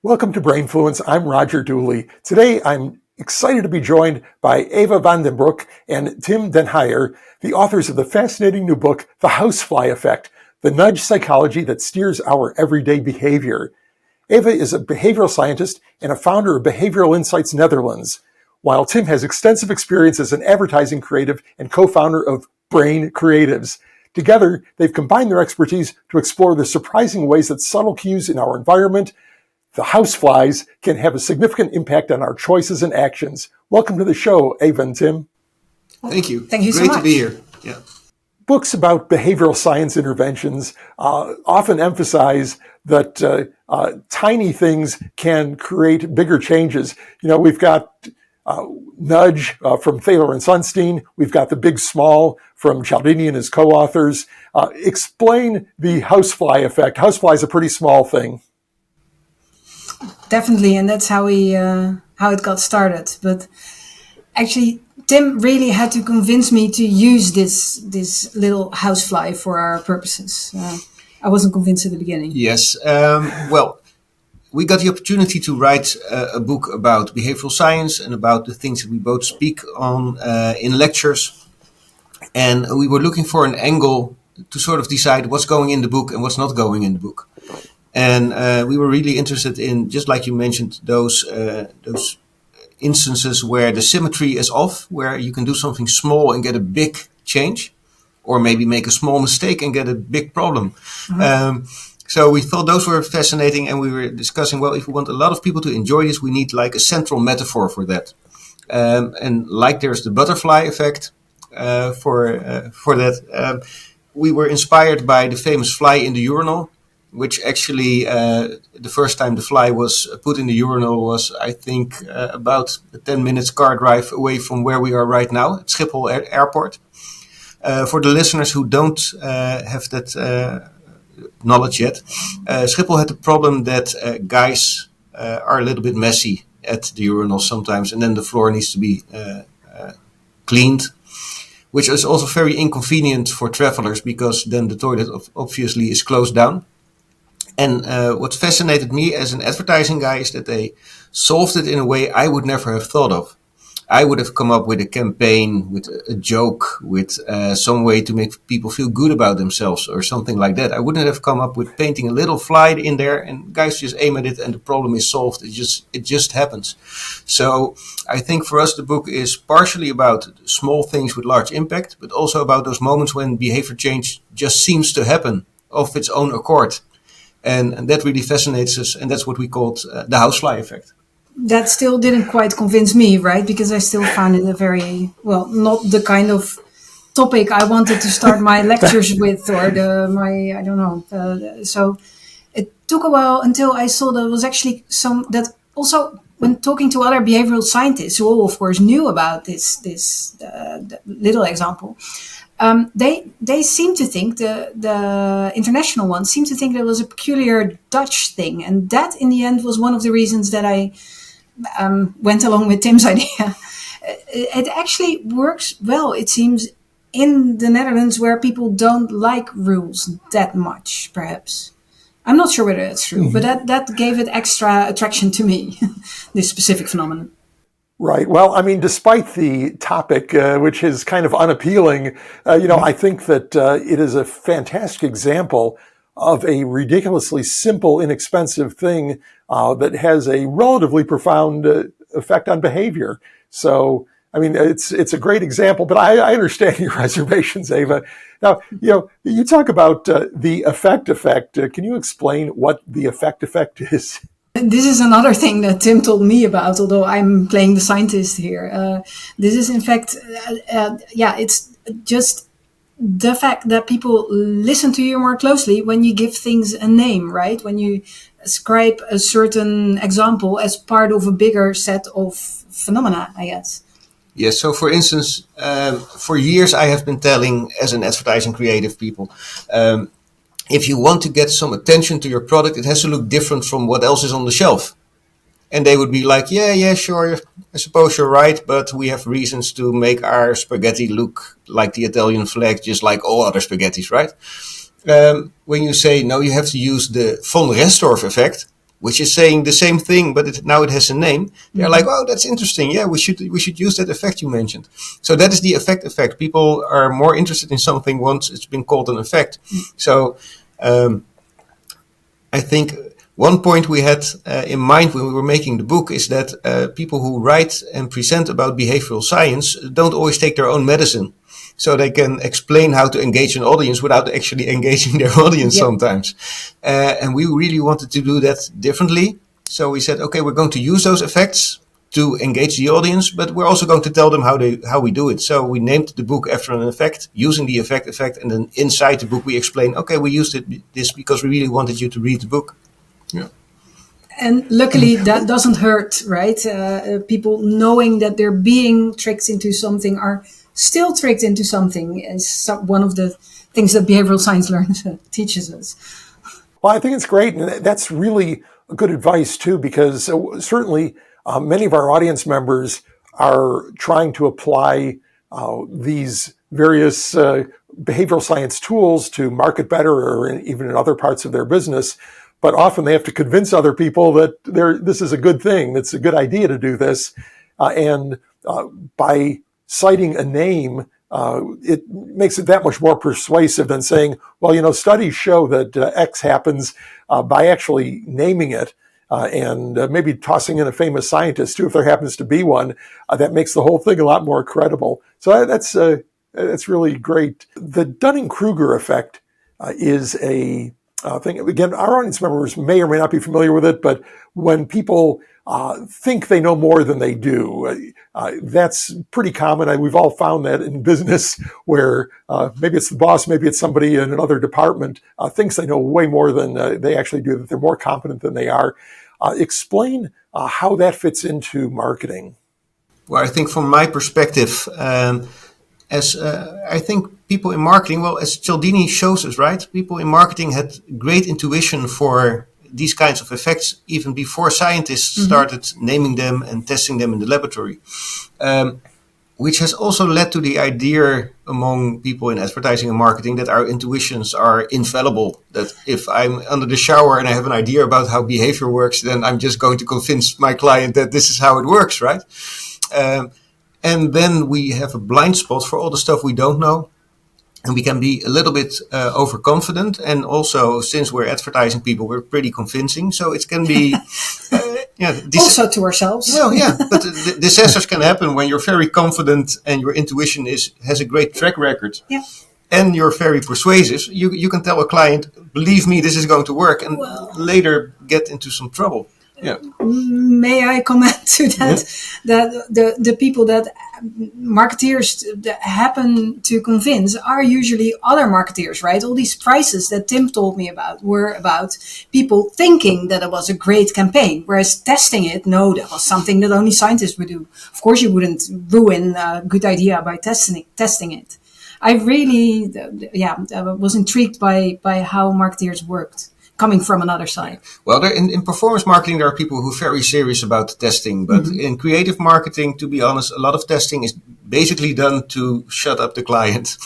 Welcome to Brainfluence. I'm Roger Dooley. Today, I'm excited to be joined by Eva van den Broek and Tim den Heijer, the authors of the fascinating new book, The Housefly Effect, the nudge psychology that steers our everyday behavior. Eva is a behavioral scientist and a founder of Behavioral Insights Netherlands, while Tim has extensive experience as an advertising creative and co-founder of Brain Creatives. Together, they've combined their expertise to explore the surprising ways that subtle cues in our environment, the houseflies, can have a significant impact on our choices and actions. Welcome to the show, Eva and Tim. Thank you. Thank you so much. much. Great to be here. Yeah. Books about behavioral science interventions often emphasize that tiny things can create bigger changes. You know, we've got Nudge from Thaler and Sunstein. We've got The Big Small from Cialdini and his co-authors. Explain the housefly effect. Housefly is a pretty small thing. Definitely, and that's how it got started. But actually, Tim really had to convince me to use this little housefly for our purposes. I wasn't convinced at the beginning. Yes. Well, we got the opportunity to write a book about behavioral science and about the things that we both speak on in lectures. And we were looking for an angle to sort of decide what's going in the book and what's not going in the book. And we were really interested in, just like you mentioned, those instances where the symmetry is off, where you can do something small and get a big change, or maybe make a small mistake and get a big problem. Mm-hmm. So we thought those were fascinating, and we were discussing, well, if we want a lot of people to enjoy this, we need like a central metaphor for that. And like there's the butterfly effect for that, we were inspired by the famous fly in the urinal, which actually the first time the fly was put in the urinal was, I think, about a 10 minutes car drive away from where we are right now at Schiphol Airport. For the listeners who don't have that knowledge yet, Schiphol had the problem that guys are a little bit messy at the urinal sometimes, and then the floor needs to be cleaned, which is also very inconvenient for travelers because then the toilet obviously is closed down. And what fascinated me as an advertising guy is that they solved it in a way I would never have thought of. I would have come up with a campaign, with a joke, with some way to make people feel good about themselves or something like that. I wouldn't have come up with painting a little fly in there and guys just aim at it and the problem is solved. It just happens. So I think for us the book is partially about small things with large impact, but also about those moments when behavior change just seems to happen of its own accord. And that really fascinates us, and that's what we called the housefly effect. That still didn't quite convince me, right? Because I still found it not the kind of topic I wanted to start my lectures with, or I don't know. So it took a while until I saw there was actually that also when talking to other behavioral scientists who all, of course, knew about this little example. They seem to think, the international ones seem to think that it was a peculiar Dutch thing. And that, in the end, was one of the reasons that I went along with Tim's idea. It actually works well, it seems, in the Netherlands where people don't like rules that much, perhaps. I'm not sure whether that's true, but that gave it extra attraction to me, this specific phenomenon. Right. Well, I mean, despite the topic, which is kind of unappealing, I think that it is a fantastic example of a ridiculously simple, inexpensive thing that has a relatively profound effect on behavior. So, I mean, it's a great example, but I understand your reservations, Eva. Now, you talk about the effect. Can you explain what the effect is? This is another thing that Tim told me about, although I'm playing the scientist here. This is, in fact, it's just the fact that people listen to you more closely when you give things a name, right? When you ascribe a certain example as part of a bigger set of phenomena, I guess. Yes, so for instance, for years I have been telling, as an advertising creative people, if you want to get some attention to your product, it has to look different from what else is on the shelf. And they would be like, yeah, sure, I suppose you're right, but we have reasons to make our spaghetti look like the Italian flag, just like all other spaghettis, right? When you say, no, you have to use the von Restorff effect, which is saying the same thing, but now it has a name. They're like, oh, that's interesting. Yeah, we should use that effect you mentioned. So that is the effect. People are more interested in something once it's been called an effect. So I think one point we had in mind when we were making the book is that people who write and present about behavioral science don't always take their own medicine. So they can explain how to engage an audience without actually engaging their audience sometimes. And we really wanted to do that differently. So we said, okay, we're going to use those effects to engage the audience, but we're also going to tell them how we do it. So we named the book after an effect, using the effect. And then inside the book, we explain, okay, we used this because we really wanted you to read the book. Yeah. And luckily that doesn't hurt, right? People knowing that they're being tricked into something are still tricked into something is one of the things that behavioral science teaches us. Well, I think it's great. And that's really good advice too, because certainly many of our audience members are trying to apply these various behavioral science tools to market better or even in other parts of their business. But often they have to convince other people that this is a good thing. It's a good idea to do this. And by citing a name, it makes it that much more persuasive than saying, well, studies show that X happens by actually naming it and maybe tossing in a famous scientist too, if there happens to be one. That makes the whole thing a lot more credible. So that's really great. The Dunning-Kruger effect is a thing. Again, our audience members may or may not be familiar with it, but when people think they know more than they do, that's pretty common. We've all found that in business where maybe it's the boss, maybe it's somebody in another department thinks they know way more than they actually do, that they're more competent than they are. Explain how that fits into marketing. Well, I think from my perspective, I think people in marketing, well, as Cialdini shows us, right? People in marketing had great intuition for these kinds of effects even before scientists started naming them and testing them in the laboratory, which has also led to the idea among people in advertising and marketing that our intuitions are infallible, that if I'm under the shower and I have an idea about how behavior works, then I'm just going to convince my client that this is how it works, right? And then we have a blind spot for all the stuff we don't know. And we can be a little bit overconfident. And also, since we're advertising people, we're pretty convincing. So it can be... also to ourselves. Well, yeah. But disasters can happen when you're very confident and your intuition has a great track record. Yeah. And you're very persuasive. You can tell a client, believe me, this is going to work. And later get into some trouble. Yeah. May I comment to that? Yeah. That the people that marketeers that happen to convince are usually other marketeers, right? All these prices that Tim told me about were about people thinking that it was a great campaign, whereas testing it, no, that was something that only scientists would do. Of course, you wouldn't ruin a good idea by testing it. I really, was intrigued by how marketeers worked, coming from another side. Well, in performance marketing, there are people who are very serious about testing. But in creative marketing, to be honest, a lot of testing is basically done to shut up the client.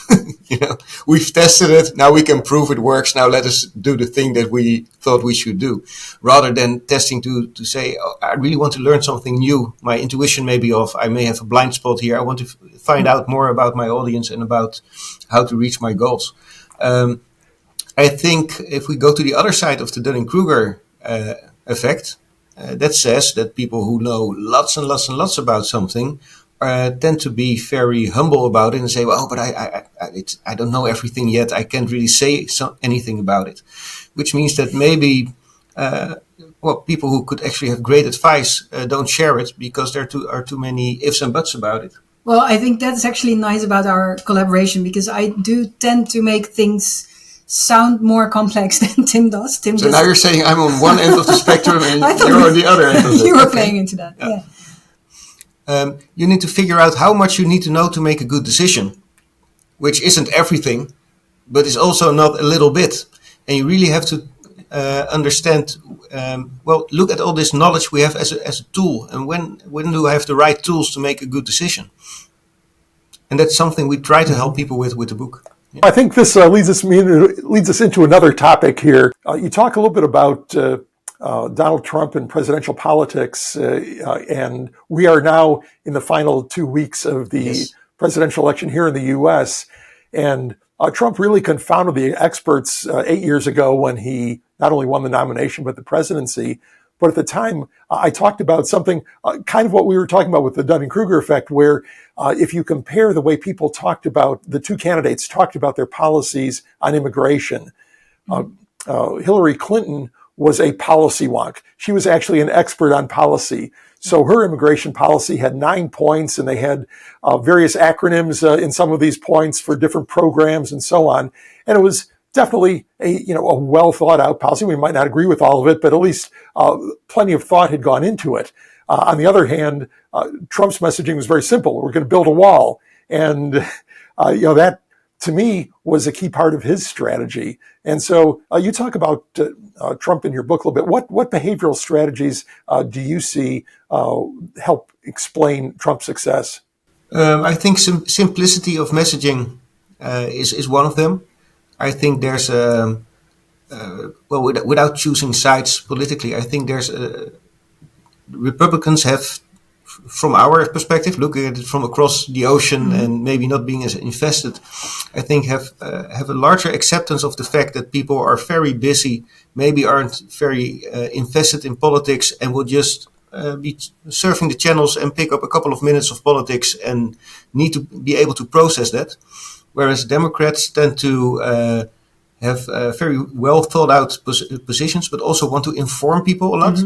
We've tested it. Now we can prove it works. Now let us do the thing that we thought we should do. Rather than testing to say, oh, I really want to learn something new. My intuition may be off. I may have a blind spot here. I want to find out more about my audience and about how to reach my goals. I think if we go to the other side of the Dunning-Kruger effect, that says that people who know lots and lots and lots about something tend to be very humble about it and say, well, but I don't know everything yet. I can't really say anything about it, which means that maybe people who could actually have great advice don't share it because there are too many ifs and buts about it. Well, I think that's actually nice about our collaboration because I do tend to make things sound more complex than Tim does. So now you're saying I'm on one end of the spectrum and you're on the other end of it. You were playing into that, yeah. You need to figure out how much you need to know to make a good decision, which isn't everything, but is also not a little bit. And you really have to understand, look at all this knowledge we have as a tool. And when do I have the right tools to make a good decision? And that's something we try to help people with the book. I think this leads us into another topic here. You talk a little bit about Donald Trump in presidential politics, and we are now in the final 2 weeks of the presidential election here in the U.S. And Trump really confounded the experts 8 years ago when he not only won the nomination but the presidency. But at the time, I talked about something kind of what we were talking about with the Dunning-Kruger effect, where if you compare the way people talked about, the two candidates talked about their policies on immigration, Hillary Clinton was a policy wonk. She was actually an expert on policy. So her immigration policy had 9 points, and they had various acronyms in some of these points for different programs and so on. And it was definitely a well thought out policy. We might not agree with all of it, but at least plenty of thought had gone into it. On the other hand, Trump's messaging was very simple. We're going to build a wall. And, that to me was a key part of his strategy. And so you talk about Trump in your book a little bit. What behavioral strategies do you see help explain Trump's success? I think simplicity of messaging is one of them. I think there's without choosing sides politically, I think there's Republicans have, from our perspective, looking at it from across the ocean and maybe not being as invested, I think have a larger acceptance of the fact that people are very busy, maybe aren't very invested in politics, and will just be surfing the channels and pick up a couple of minutes of politics and need to be able to process that. Whereas Democrats tend to have very well thought out positions, but also want to inform people a lot.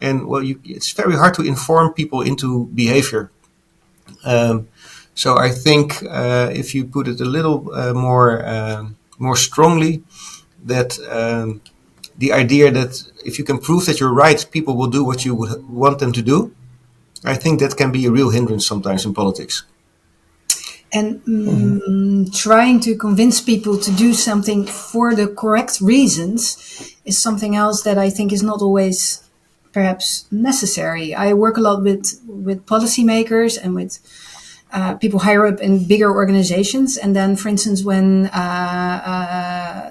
And it's very hard to inform people into behavior. So I think if you put it a little more strongly, that the idea that if you can prove that you're right, people will do what you would want them to do. I think that can be a real hindrance sometimes in politics. And trying to convince people to do something for the correct reasons is something else that I think is not always perhaps necessary. I work a lot with policymakers and with people higher up in bigger organizations. And then, for instance, when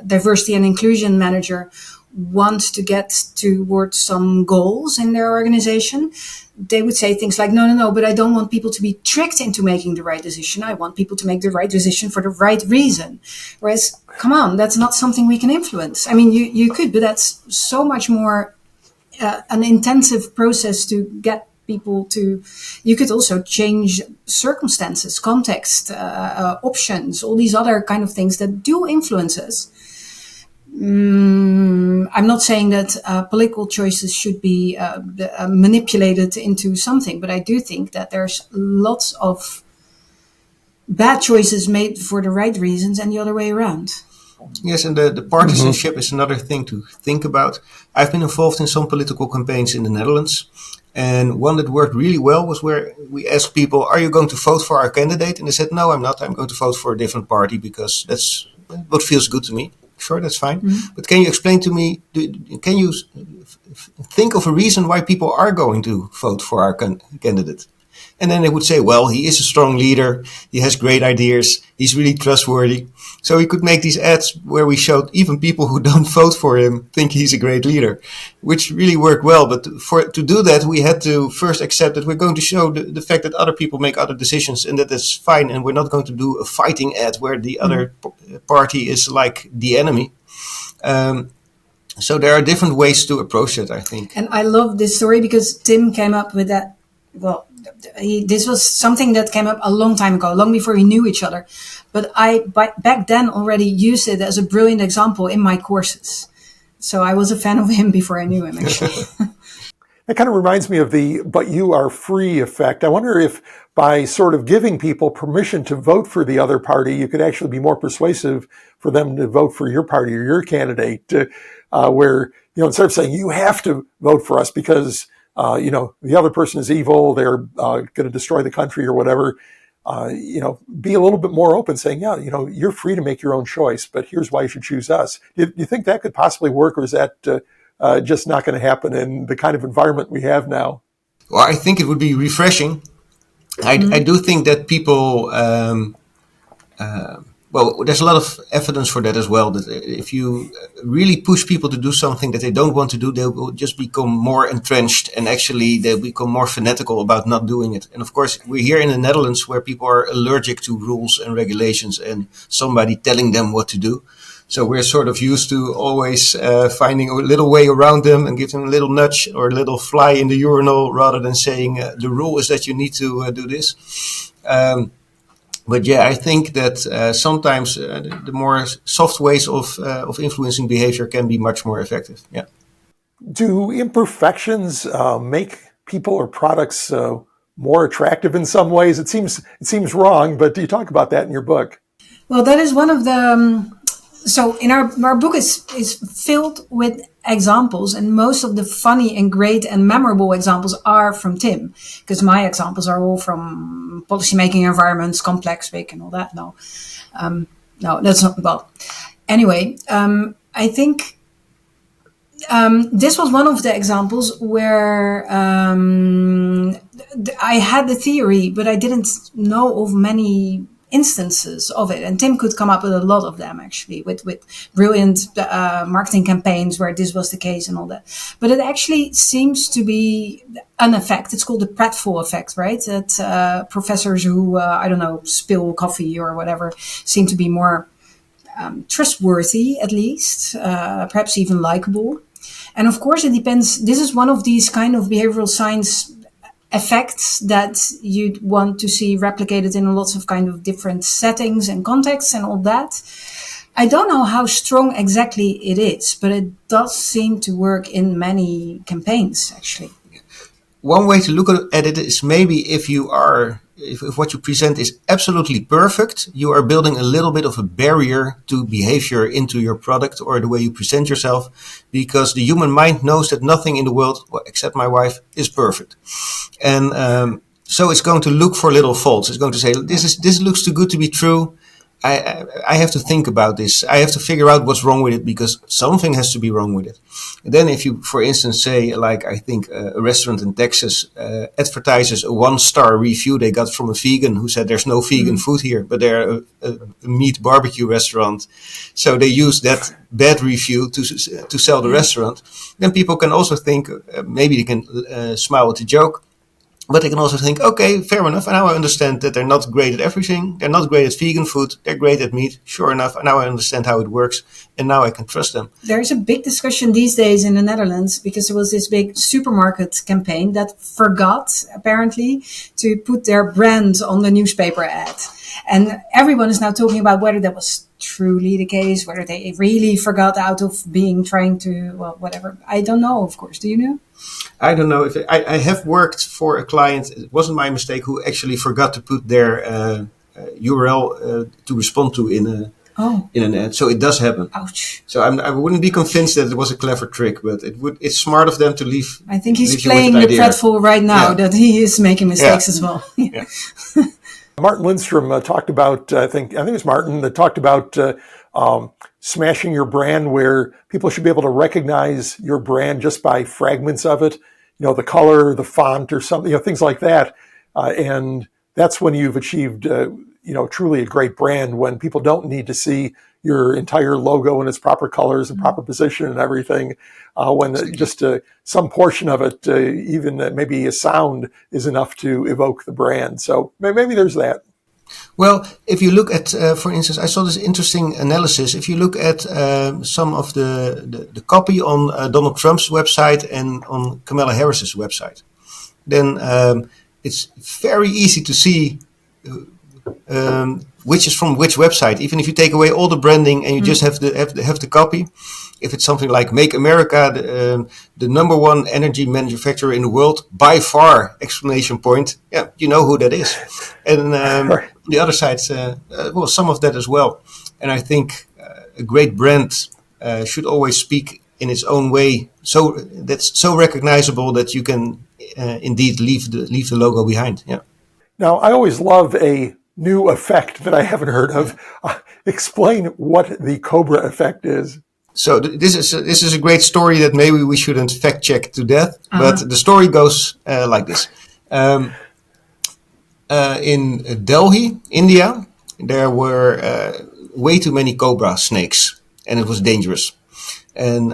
diversity and inclusion manager wants to get towards some goals in their organization, they would say things like, no, but I don't want people to be tricked into making the right decision. I want people to make the right decision for the right reason. Whereas, come on, that's not something we can influence. I mean, you could, but that's so much more an intensive process to get people to. You could also change circumstances, context, options, all these other kind of things that do influence us. I'm not saying that political choices should be manipulated into something, but I do think that there's lots of bad choices made for the right reasons and the other way around. Yes, and the partisanship is another thing to think about. I've been involved in some political campaigns in the Netherlands, and one that worked really well was where we asked people, are you going to vote for our candidate? And they said, no, I'm not. I'm going to vote for a different party because that's what feels good to me. Sure, that's fine. But can you explain to me, can you think of a reason why people are going to vote for our candidate? And then they would say, well, he is a strong leader. He has great ideas. He's really trustworthy. So we could make these ads where we showed even people who don't vote for him think he's a great leader, which really worked well. But to do that, we had to first accept that we're going to show the fact that other people make other decisions and that that's fine. And we're not going to do a fighting ad where the other party is like the enemy. So there are different ways to approach it, I think. And I love this story because Tim came up with that. Well, this was something that came up a long time ago, long before we knew each other. But back then already used it as a brilliant example in my courses. So I was a fan of him before I knew him, actually. That kind of reminds me of the "but you are free" effect. I wonder if by sort of giving people permission to vote for the other party, you could actually be more persuasive for them to vote for your party or your candidate, where, instead of saying you have to vote for us because the other person is evil, they're going to destroy the country or whatever, be a little bit more open, saying, you're free to make your own choice, but here's why you should choose us. Do you think that could possibly work, or is that just not going to happen in the kind of environment we have now? Well, I think it would be refreshing. I do think that people Well, there's a lot of evidence for that as well, that if you really push people to do something that they don't want to do, they will just become more entrenched, and actually they'll become more fanatical about not doing it. And of course, we're here in the Netherlands where people are allergic to rules and regulations and somebody telling them what to do. So we're sort of used to always finding a little way around them and give them a little nudge or a little fly in the urinal rather than saying the rule is that you need to do this. But yeah, I think that sometimes the more soft ways of influencing behavior can be much more effective. Yeah. Do imperfections make people or products more attractive in some ways? It seems wrong, but do you talk about that in your book? Well, that is one of the. So in our book is filled with examples, and most of the funny and great and memorable examples are from Tim, because my examples are all from policymaking environments, complex, big, and all that. No, that's not. Well, anyway, I think this was one of the examples where I had the theory, but I didn't know of many instances of it, and Tim could come up with a lot of them actually, with brilliant marketing campaigns where this was the case and all that. But it actually seems to be an effect. It's called the Pratfall Effect, right? That professors who I don't know, spill coffee or whatever seem to be more trustworthy, at least, perhaps even likable. And of course, it depends. This is one of these kind of behavioral science effects that you'd want to see replicated in lots of kind of different settings and contexts and all that. I don't know how strong exactly it is, but it does seem to work in many campaigns, actually. One way to look at it is maybe if what you present is absolutely perfect, you are building a little bit of a barrier to behavior into your product or the way you present yourself, because the human mind knows that nothing in the world, well, except my wife, is perfect. And so it's going to look for little faults. It's going to say, this looks too good to be true. I have to think about this. I have to figure out what's wrong with it, because something has to be wrong with it. And then if you, for instance, say, like, I think a restaurant in Texas advertises a 1-star review they got from a vegan who said there's no vegan food here, but they're a meat barbecue restaurant. So they use that bad review to sell the restaurant. Then people can also think, maybe they can smile at the joke. But they can also think, okay, fair enough. And now I understand that they're not great at everything. They're not great at vegan food. They're great at meat. Sure enough. And now I understand how it works. And now I can trust them. There's a big discussion these days in the Netherlands, because there was this big supermarket campaign that forgot, apparently, to put their brand on the newspaper ad. And everyone is now talking about whether that was truly the case, whether they really forgot out of trying to, well, whatever. I don't know, of course. Do you know? I don't know if I have worked for a client. It wasn't my mistake, who actually forgot to put their URL to respond to in an ad. So it does happen. Ouch. So I wouldn't be convinced that it was a clever trick, but it's smart of them to leave. I think he's playing the Pratfall right now, that he is making mistakes as well. Yeah. Martin Lindstrom talked about, I think it was Martin that talked about smashing your brand, where people should be able to recognize your brand just by fragments of it, the color, the font, or something, things like that. And that's when you've achieved, truly a great brand, when people don't need to see your entire logo in its proper colors and proper position and everything. When just some portion of it, even maybe a sound, is enough to evoke the brand. So maybe there's that. Well, if you look at, for instance, I saw this interesting analysis. If you look at some of the copy on Donald Trump's website and on Kamala Harris's website, then it's very easy to see which is from which website. Even if you take away all the branding and you just have the copy. If it's something like "Make America the number one energy manufacturer in the world by far!" exclamation point. Yeah, you know who that is. And the other side, some of that as well. And I think a great brand should always speak in its own way, so that's so recognizable that you can indeed leave the logo behind. Yeah. Now, I always love a new effect that I haven't heard of. Explain what the Cobra Effect is. So this is a great story that maybe we shouldn't fact check to death, but the story goes like this. In Delhi, India, there were way too many cobra snakes, and it was dangerous. And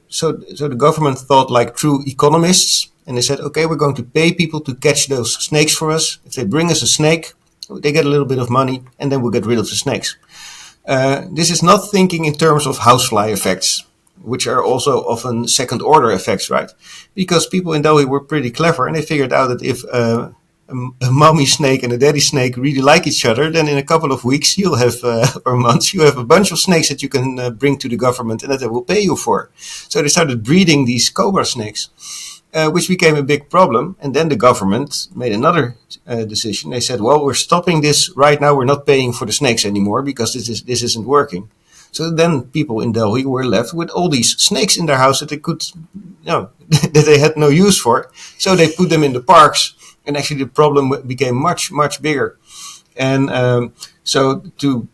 so the government thought like true economists, and they said, okay, we're going to pay people to catch those snakes for us. If they bring us a snake, they get a little bit of money, and then we'll get rid of the snakes. This is not thinking in terms of housefly effects, which are also often second order effects, right? Because people in Delhi were pretty clever, and they figured out that if a mommy snake and a daddy snake really like each other, then in a couple of weeks you'll have, or months, you have a bunch of snakes that you can bring to the government and that they will pay you for. So they started breeding these cobra snakes, which became a big problem. And then the government made another decision. They said, well, we're stopping this right now. We're not paying for the snakes anymore because this isn't working. So then people in Delhi were left with all these snakes in their house that they could, that they had no use for. So they put them in the parks. And actually, the problem became much, much bigger. And so to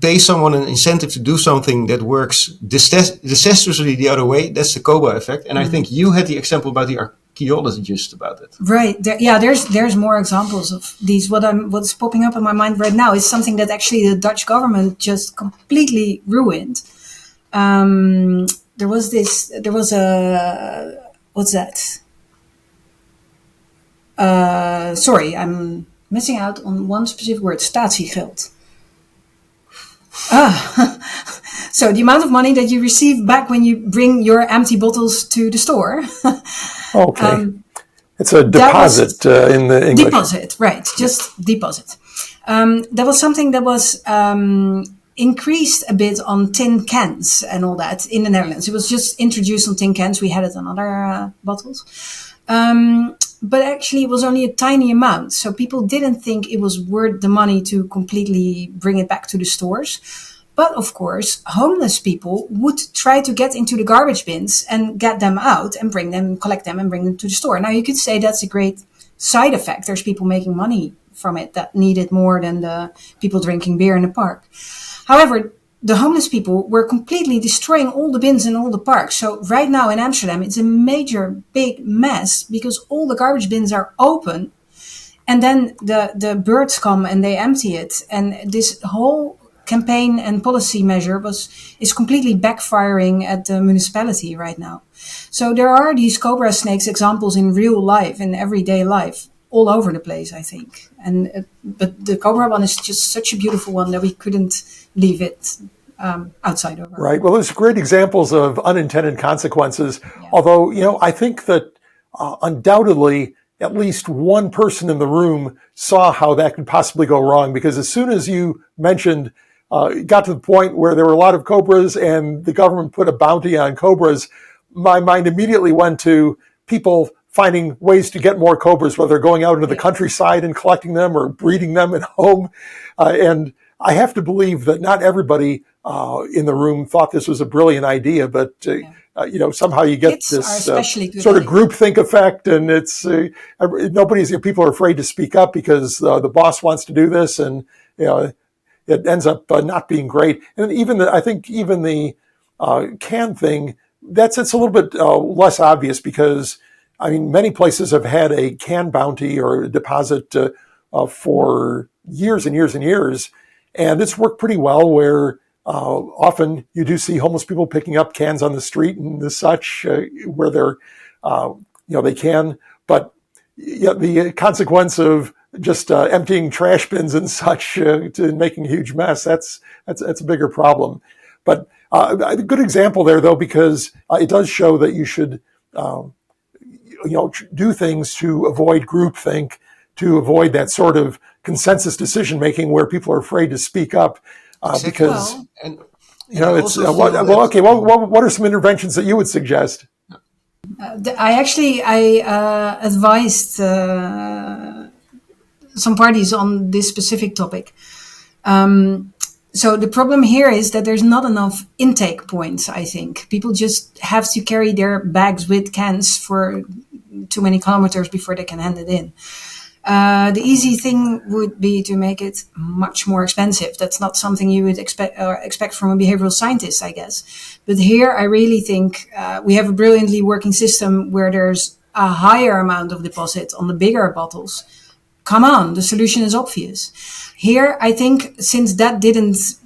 pay someone an incentive to do something that works disastrously the other way, that's the Cobra effect. And I think you had the example about the archaeologist about it. Right. There's more examples of these. What's popping up in my mind right now is something that actually the Dutch government just completely ruined. What's that? Sorry, I'm missing out on one specific word, statiegeld. So the amount of money that you receive back when you bring your empty bottles to the store. Okay. It's a deposit in the English. Deposit, right, just deposit. That was something that was increased a bit on tin cans and all that in the Netherlands. It was just introduced on tin cans. We had it on other bottles. But actually it was only a tiny amount. So people didn't think it was worth the money to completely bring it back to the stores. But of course, homeless people would try to get into the garbage bins and get them out and collect them and bring them to the store. Now you could say that's a great side effect. There's people making money from it that need it more than the people drinking beer in the park. However, the homeless people were completely destroying all the bins in all the parks. So right now in Amsterdam, it's a major, big mess because all the garbage bins are open. And then the birds come and they empty it. And this whole campaign and policy measure is completely backfiring at the municipality right now. So there are these cobra snakes examples in real life, in everyday life, all over the place, I think. But the cobra one is just such a beautiful one that we couldn't leave it outside of our. Right. Well, there's great examples of unintended consequences. Yeah. Although, I think that undoubtedly at least one person in the room saw how that could possibly go wrong, because as soon as you mentioned, it got to the point where there were a lot of cobras and the government put a bounty on cobras, my mind immediately went to people finding ways to get more cobras, whether going out into the countryside and collecting them or breeding them at home. And I have to believe that not everybody in the room thought this was a brilliant idea, but somehow you get this sort of groupthink effect, and it's people are afraid to speak up because the boss wants to do this, and it ends up not being great. And even the can thing, it's a little bit less obvious, because many places have had a can bounty or a deposit for years and years and years. And it's worked pretty well, where often you do see homeless people picking up cans on the street and such, where they're, they can. But the consequence of just emptying trash bins and such to making a huge mess, that's a bigger problem. But a good example there, though, because it does show that you should do things to avoid groupthink, to avoid that sort of consensus decision making where people are afraid to speak up, because what are some interventions that you would suggest? I advised some parties on this specific topic. So the problem here is that there's not enough intake points, I think. People just have to carry their bags with cans for too many kilometers before they can hand it in. The easy thing would be to make it much more expensive. That's not something you would expect from a behavioral scientist, I guess. But here, I really think we have a brilliantly working system where there's a higher amount of deposit on the bigger bottles, come on, the solution is obvious. Here, I think since that didn't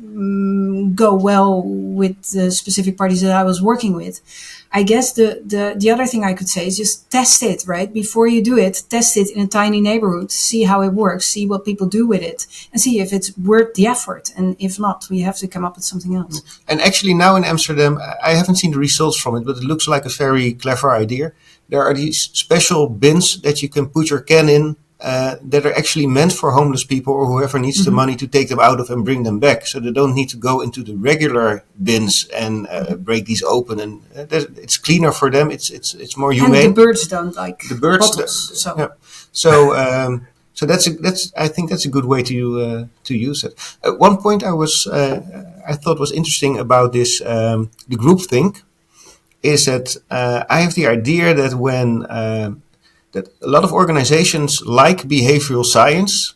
go well with the specific parties that I was working with, I guess the other thing I could say is just test it, right? Before you do it, test it in a tiny neighborhood, see how it works, see what people do with it, and see if it's worth the effort. And if not, we have to come up with something else. And actually now in Amsterdam, I haven't seen the results from it, but it looks like a very clever idea. There are these special bins that you can put your can in that are actually meant for homeless people or whoever needs the money to take them out of and bring them back. So they don't need to go into the regular bins and break these open. And it's cleaner for them. It's more humane. And the birds don't like the birds. bottles. Yeah. So I think that's a good way to use it. One point I thought was interesting about this the groupthink is that I have the idea that when that a lot of organizations like behavioral science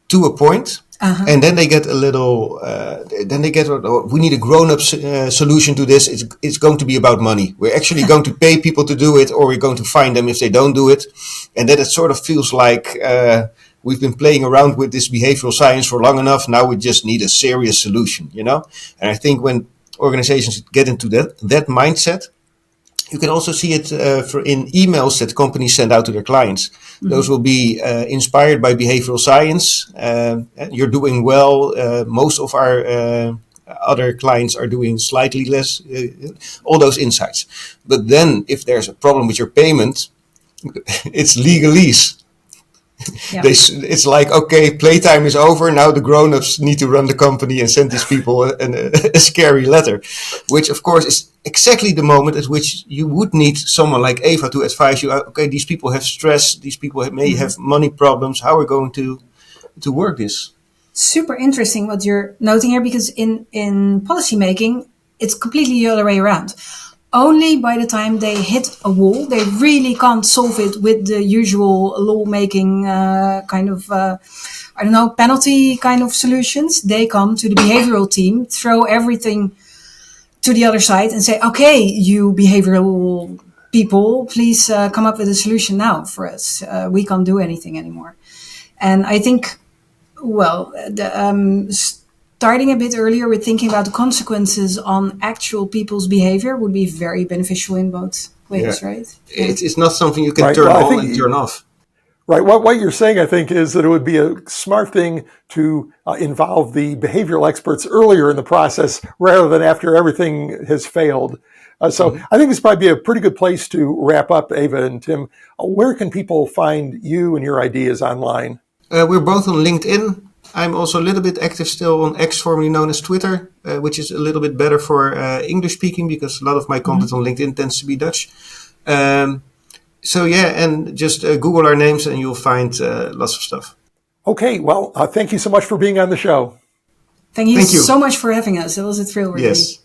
to a point, and then they get a little, we need a grown-up solution to this. It's going to be about money. We're actually going to pay people to do it, or we're going to fine them if they don't do it. And then it sort of feels like we've been playing around with this behavioral science for long enough. Now we just need a serious solution, you know? And I think when organizations get into that mindset, you can also see it in emails that companies send out to their clients. Those will be inspired by behavioral science. You're doing well. Most of our other clients are doing slightly less. All those insights. But then if there's a problem with your payment, it's legalese. Yeah. It's like, okay, playtime is over. Now the grown-ups need to run the company and send these people a scary letter, which of course is exactly the moment at which you would need someone like Eva to advise you. Okay, these people have stress. These people may have money problems. How are we going to work this? Super interesting what you're noting here, because in policy making, it's completely the other way around. Only by the time they hit a wall, they really can't solve it with the usual law-making penalty kind of solutions. They come to the behavioral team, throw everything to the other side and say, okay, you behavioral people, please come up with a solution now for us. We can't do anything anymore. And I think, starting a bit earlier with thinking about the consequences on actual people's behavior would be very beneficial in both ways, right? It's not something you can turn on and turn off. Right. What you're saying, I think, is that it would be a smart thing to involve the behavioral experts earlier in the process rather than after everything has failed. So I think this might be a pretty good place to wrap up, Eva and Tim. Where can people find you and your ideas online? We're both on LinkedIn. I'm also a little bit active still on X, formerly known as Twitter, which is a little bit better for English speaking because a lot of my content on LinkedIn tends to be Dutch. And just Google our names and you'll find lots of stuff. Okay, well, thank you so much for being on the show. Thank you so much for having us. It was a thrill, really. Yes.